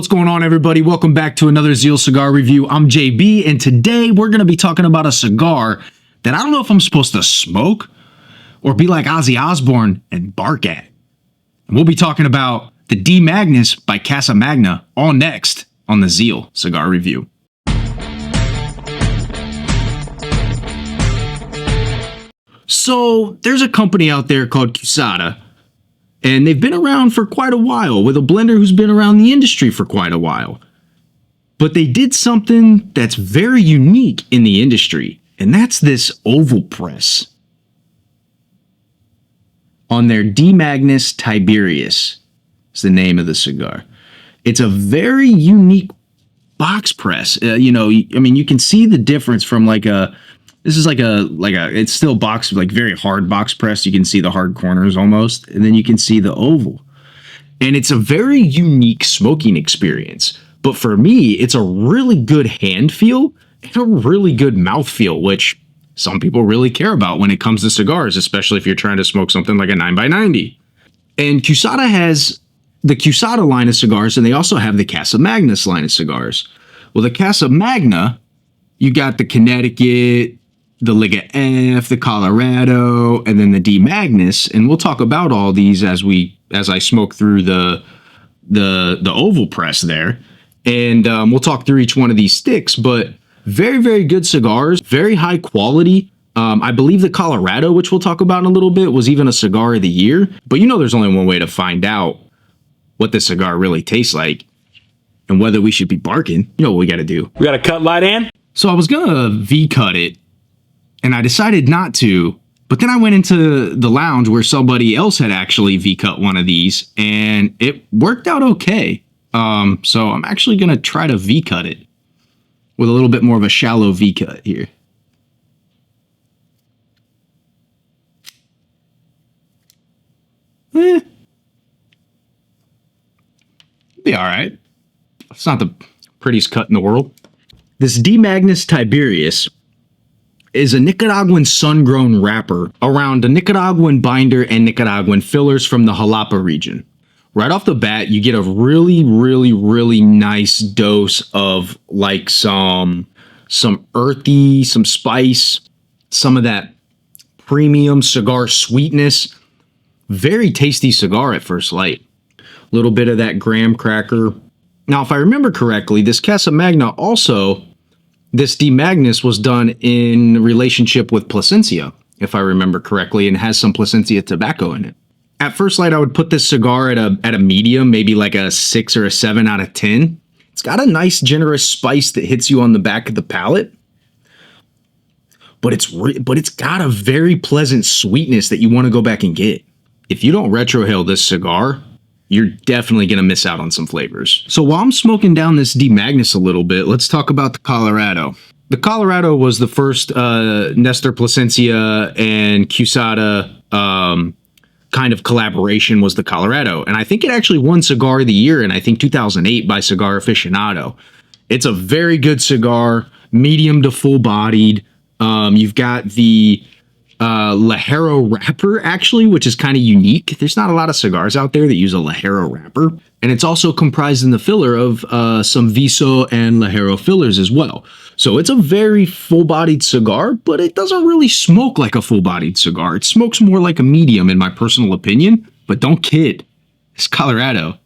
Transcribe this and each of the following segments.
What's going on, everybody? Welcome back to another Zeal Cigar review. I'm JB, and today we're going to be talking about a cigar that I don't know if I'm supposed to smoke or be like Ozzy Osbourne and bark at. And we'll be talking about the D Magnus by Casa Magna, all next on the Zeal Cigar review. So there's a company out there called Cuban, and they've been around for quite a while, with a blender who's been around the industry for quite a while. But they did something that's very unique in the industry, and that's this oval press on their D Magnus Tiberius. Is the name of the cigar. It's a very unique box press. You can see the difference from it's still box, like very hard box press. You can see the hard corners almost, and then you can see the oval. And it's a very unique smoking experience. But for me, it's a really good hand feel and a really good mouth feel, which some people really care about when it comes to cigars, especially if you're trying to smoke something like a 9x90. And Cuban has the Cuban line of cigars, and they also have the Casa Magnus line of cigars. Well, the Casa Magna, you got the Connecticut, the Liga F, the Colorado, and then the D Magnus. And we'll talk about all these as I smoke through the oval press there. And we'll talk through each one of these sticks, but very, very good cigars, very high quality. I believe the Colorado, which we'll talk about in a little bit, was even a cigar of the year. But there's only one way to find out what this cigar really tastes like and whether we should be barking. You know what we got to do. We got to cut light in. So I was going to V-cut it, and I decided not to, but then I went into the lounge where somebody else had actually V-cut one of these, and it worked out okay. So I'm actually going to try to V-cut it with a little bit more of a shallow V-cut here. Be all right. It's not the prettiest cut in the world. This D Magnus Tiberius is a Nicaraguan sun-grown wrapper around a Nicaraguan binder and Nicaraguan fillers from the Jalapa region. Right off the bat, you get a really, really, really nice dose of like some earthy, some spice, some of that premium cigar sweetness. Very tasty cigar at first light. A little bit of that graham cracker. Now, if I remember correctly, this Casa Magna also, this D Magnus was done in relationship with Plasencia, if I remember correctly, and has some Plasencia tobacco in it. At first light, I would put this cigar at a medium, maybe like a 6 or a 7 out of 10. It's got a nice, generous spice that hits you on the back of the palate, but it's got a very pleasant sweetness that you want to go back and get. If you don't retrohale this cigar, you're definitely going to miss out on some flavors. So while I'm smoking down this D Magnus a little bit, let's talk about the Colorado. The Colorado was the first Nestor Plasencia and Cuban kind of collaboration, was the Colorado. And I think it actually won Cigar of the Year in, I think, 2008 by Cigar Aficionado. It's a very good cigar, medium to full-bodied. You've got the Ligero wrapper, actually, which is kind of unique. There's not a lot of cigars out there that use a Ligero wrapper. And it's also comprised in the filler of some Viso and Ligero fillers as well. So it's a very full-bodied cigar, but it doesn't really smoke like a full-bodied cigar. It smokes more like a medium, in my personal opinion. But don't kid, it's Colorado.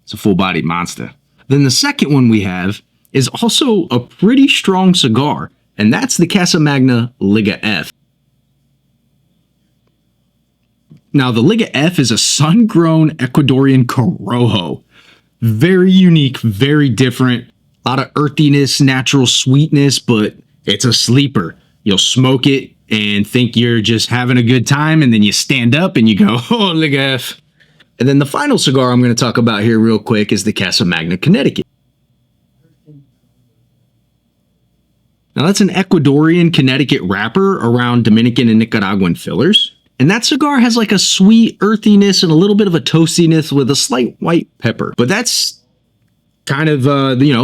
It's a full-bodied monster. Then the second one we have is also a pretty strong cigar, and that's the Casa Magna Liga F. Now, the Liga F is a sun-grown Ecuadorian Corojo. Very unique, very different. A lot of earthiness, natural sweetness, but it's a sleeper. You'll smoke it and think you're just having a good time, and then you stand up and you go, oh, Liga F. And then the final cigar I'm going to talk about here real quick is the Casa Magna Connecticut. Now, that's an Ecuadorian Connecticut wrapper around Dominican and Nicaraguan fillers. And that cigar has like a sweet earthiness and a little bit of a toastiness with a slight white pepper. But that's kind of,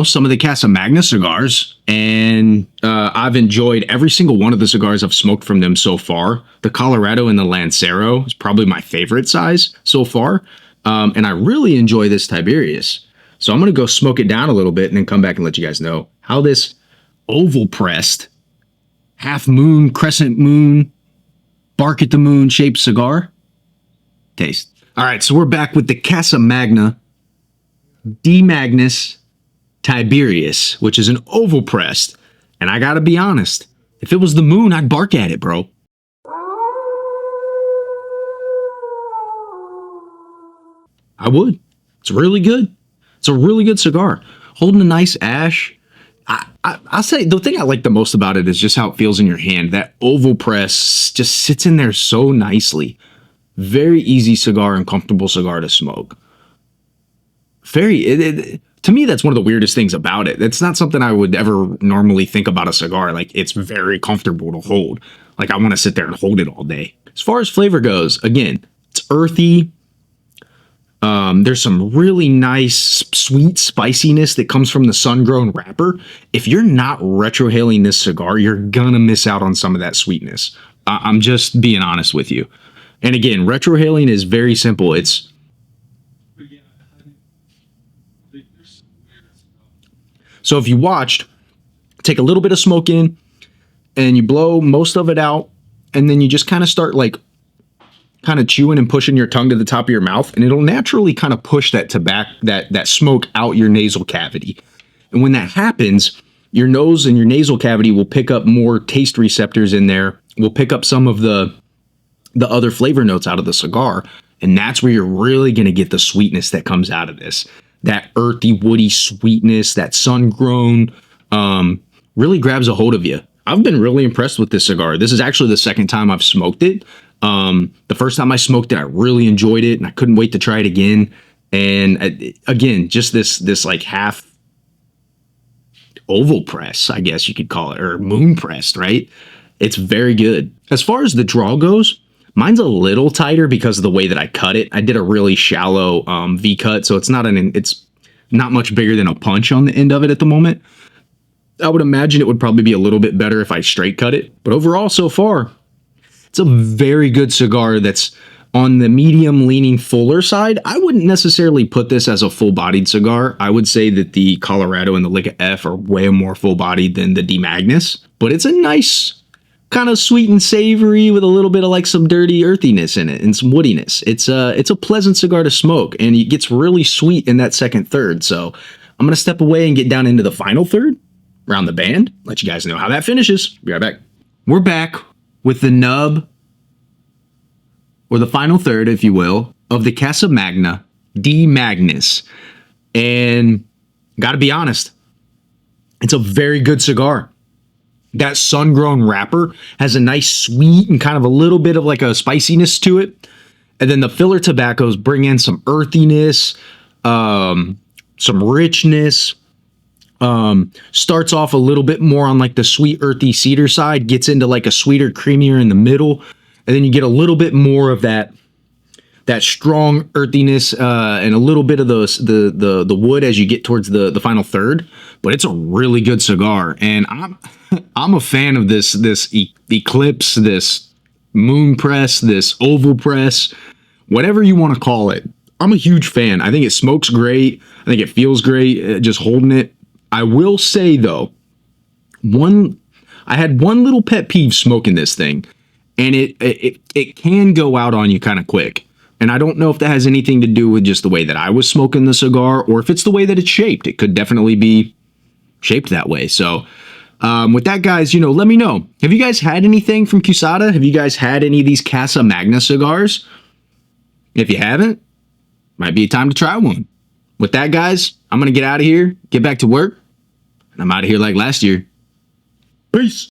some of the Casa Magna cigars. And I've enjoyed every single one of the cigars I've smoked from them so far. The Colorado and the Lancero is probably my favorite size so far. And I really enjoy this Tiberius. So I'm going to go smoke it down a little bit and then come back and let you guys know how this oval pressed, half moon, crescent moon, bark at the moon shaped cigar tastes. All right, so we're back with the Casa Magna D. Magnus Tiberius, which is an oval pressed. And I got to be honest, if it was the moon, I'd bark at it, bro. I would. It's really good. It's a really good cigar. Holding a nice ash. I'll say the thing I like the most about it is just how it feels in your hand. That oval press just sits in there so nicely. Very easy cigar and comfortable cigar to smoke. To me, that's one of the weirdest things about it. It's not something I would ever normally think about a cigar. Like, it's very comfortable to hold. Like, I want to sit there and hold it all day. As far as flavor goes, again, it's earthy. There's some really nice sweet spiciness that comes from the sun-grown wrapper. If you're not retrohaling this cigar, you're gonna miss out on some of that sweetness. I'm just being honest with you. And again, retrohaling is very simple. It's so if you watched, take a little bit of smoke in and you blow most of it out, and then you just kind of start like kind of chewing and pushing your tongue to the top of your mouth, and it'll naturally kind of push that tobacco, that smoke out your nasal cavity. And when that happens, your nose and your nasal cavity will pick up more taste receptors in there, will pick up some of the other flavor notes out of the cigar, and that's where you're really going to get the sweetness that comes out of this. That earthy, woody sweetness, that sun-grown, really grabs a hold of you. I've been really impressed with this cigar. This is actually the second time I've smoked it. The first time I smoked it, I really enjoyed it, and I couldn't wait to try it again. And again, just this like half oval press, I guess you could call it, or moon pressed, right? It's very good. As far as the draw goes, mine's a little tighter because of the way that I cut it. I did a really shallow V cut, so it's not much bigger than a punch on the end of it at the moment. I would imagine it would probably be a little bit better if I straight cut it. But overall, so far, it's a very good cigar that's on the medium leaning fuller side. I wouldn't necessarily put this as a full-bodied cigar. I would say that the Colorado and the Licca F are way more full-bodied than the D. Magnus. But it's a nice kind of sweet and savory with a little bit of like some dirty earthiness in it and some woodiness. It's a pleasant cigar to smoke, and it gets really sweet in that second third. So I'm going to step away and get down into the final third, around the band, let you guys know how that finishes. Be right back. We're back with the nub, or the final third, if you will, of the Casa Magna D. Magnus. And gotta be honest, it's a very good cigar. That sun-grown wrapper has a nice sweet and kind of a little bit of like a spiciness to it. And then the filler tobaccos bring in some earthiness, some richness. Starts off a little bit more on like the sweet earthy cedar side, gets into like a sweeter, creamier in the middle, and then you get a little bit more of that strong earthiness and a little bit of the wood as you get towards the final third. But it's a really good cigar, and I'm a fan of this eclipse, this moon press, this oval press, whatever you want to call it. I'm a huge fan. I think it smokes great. I think it feels great just holding it. I will say though, I had one little pet peeve smoking this thing, and it can go out on you kind of quick. And I don't know if that has anything to do with just the way that I was smoking the cigar, or if it's the way that it's shaped. It could definitely be shaped that way. So with that, guys, let me know. Have you guys had anything from Cusada? Have you guys had any of these Casa Magna cigars? If you haven't, might be a time to try one. With that, guys, I'm going to get out of here, get back to work, and I'm out of here like last year. Peace.